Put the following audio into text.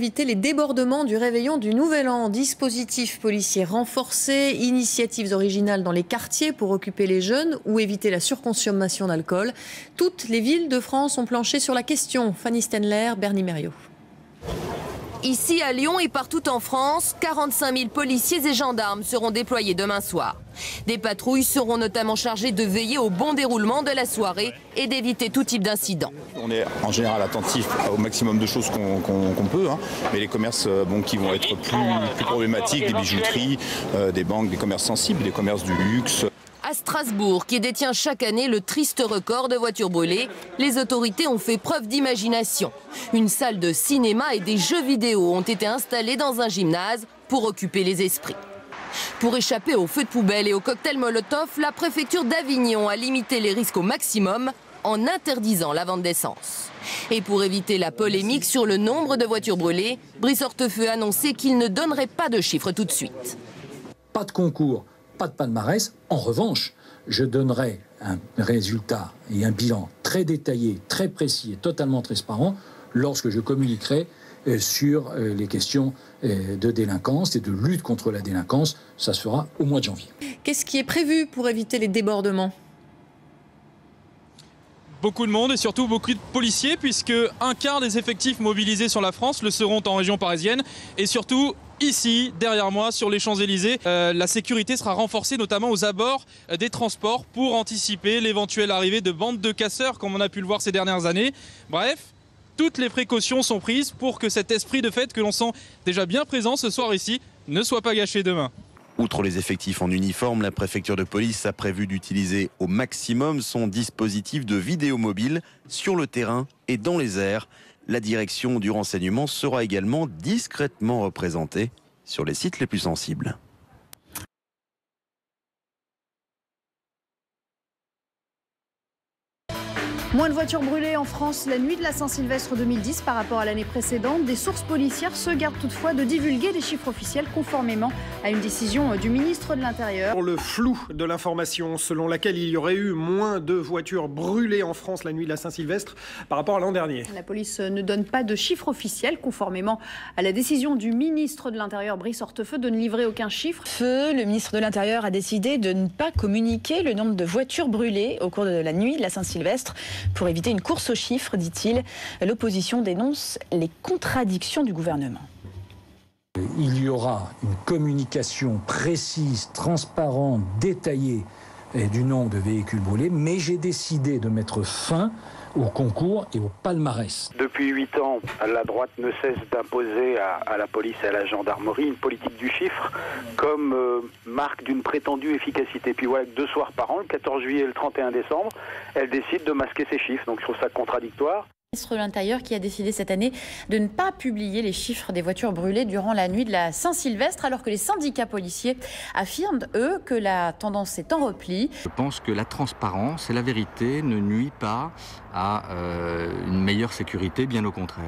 éviter les débordements du réveillon du Nouvel An. Dispositifs policiers renforcés, initiatives originales dans les quartiers pour occuper les jeunes ou éviter la surconsommation d'alcool. Toutes les villes de France ont planché sur la question. Fanny Stenler, Bernie Mériot. Ici à Lyon et partout en France, 45 000 policiers et gendarmes seront déployés demain soir. Des patrouilles seront notamment chargées de veiller au bon déroulement de la soirée et d'éviter tout type d'incident. On est en général attentif au maximum de choses qu'on peut, mais les commerces qui vont être plus problématiques, des bijouteries, des banques, des commerces sensibles, des commerces du luxe. À Strasbourg, qui détient chaque année le triste record de voitures brûlées, les autorités ont fait preuve d'imagination. Une salle de cinéma et des jeux vidéo ont été installés dans un gymnase pour occuper les esprits. Pour échapper aux feux de poubelle et aux cocktails Molotov, la préfecture d'Avignon a limité les risques au maximum en interdisant la vente d'essence. Et pour éviter la polémique sur le nombre de voitures brûlées, Brice Hortefeux a annoncé qu'il ne donnerait pas de chiffres tout de suite. Pas de concours, pas de palmarès. En revanche, je donnerai un résultat et un bilan très détaillé, très précis et totalement transparent lorsque je communiquerai sur les questions de délinquance et de lutte contre la délinquance. Ça se fera au mois de janvier. Qu'est-ce qui est prévu pour éviter les débordements ? Beaucoup de monde et surtout beaucoup de policiers, puisque un quart des effectifs mobilisés sur la France le seront en région parisienne. Et surtout, ici, derrière moi, sur les Champs-Élysées, la sécurité sera renforcée, notamment aux abords des transports, pour anticiper l'éventuelle arrivée de bandes de casseurs, comme on a pu le voir ces dernières années. Bref, toutes les précautions sont prises pour que cet esprit de fête que l'on sent déjà bien présent ce soir ici ne soit pas gâché demain. Outre les effectifs en uniforme, la préfecture de police a prévu d'utiliser au maximum son dispositif de vidéo mobile sur le terrain et dans les airs. La direction du renseignement sera également discrètement représentée sur les sites les plus sensibles. Moins de voitures brûlées en France la nuit de la Saint-Sylvestre 2010 par rapport à l'année précédente. Des sources policières se gardent toutefois de divulguer des chiffres officiels conformément à une décision du ministre de l'Intérieur. Le flou de l'information selon laquelle il y aurait eu moins de voitures brûlées en France la nuit de la Saint-Sylvestre par rapport à l'an dernier. La police ne donne pas de chiffres officiels conformément à la décision du ministre de l'Intérieur, Brice Hortefeux, de ne livrer aucun chiffre. Le ministre de l'Intérieur a décidé de ne pas communiquer le nombre de voitures brûlées au cours de la nuit de la Saint-Sylvestre. Pour éviter une course aux chiffres, dit-il, l'opposition dénonce les contradictions du gouvernement. Il y aura une communication précise, transparente, détaillée du nombre de véhicules brûlés, mais j'ai décidé de mettre fin au concours et au palmarès. Depuis 8 ans, la droite ne cesse d'imposer à la police et à la gendarmerie une politique du chiffre comme marque d'une prétendue efficacité. Puis voilà que 2 soirs par an, le 14 juillet et le 31 décembre, elle décide de masquer ces chiffres. Donc je trouve ça contradictoire. Le ministre de l'Intérieur qui a décidé cette année de ne pas publier les chiffres des voitures brûlées durant la nuit de la Saint-Sylvestre, alors que les syndicats policiers affirment, eux, que la tendance est en repli. Je pense que la transparence et la vérité ne nuisent pas à une meilleure sécurité, bien au contraire.